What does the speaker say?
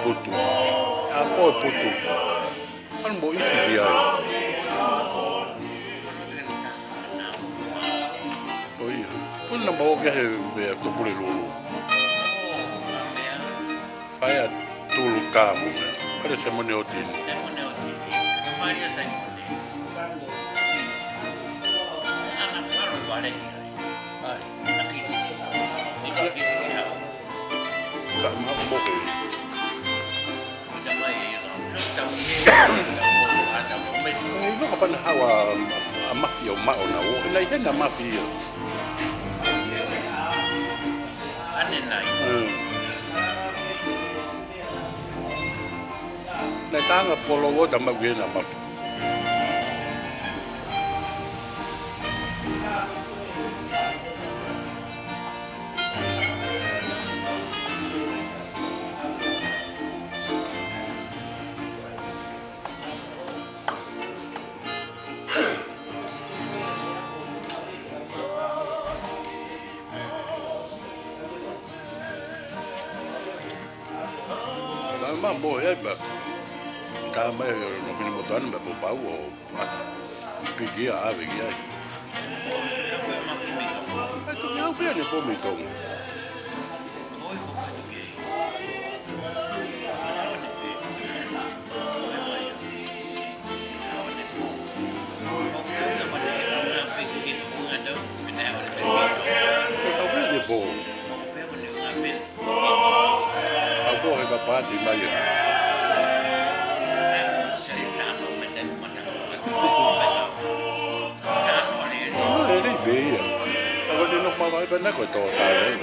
putu. Apa putu? Kan mau isi dia. Oh iya. Pun nak bawa ke biar tu boleh lulu. Saya tulu kamu. Ada semua hotel. Maria saya. Anak baru ada ni. Laki. Ini laki dia. Tak nak bawa. Ini kapan hawa mafia mau na o ina ina mafia. Ane nai. Na tanga pologo tama gena mafia. Mambo ya ba kama no mínimo tan me popau o pigia ave ya esto me ha viene por mi ton apa di Melayu? Ini dia. Kalau dia nak mahu benar kau tahu saya.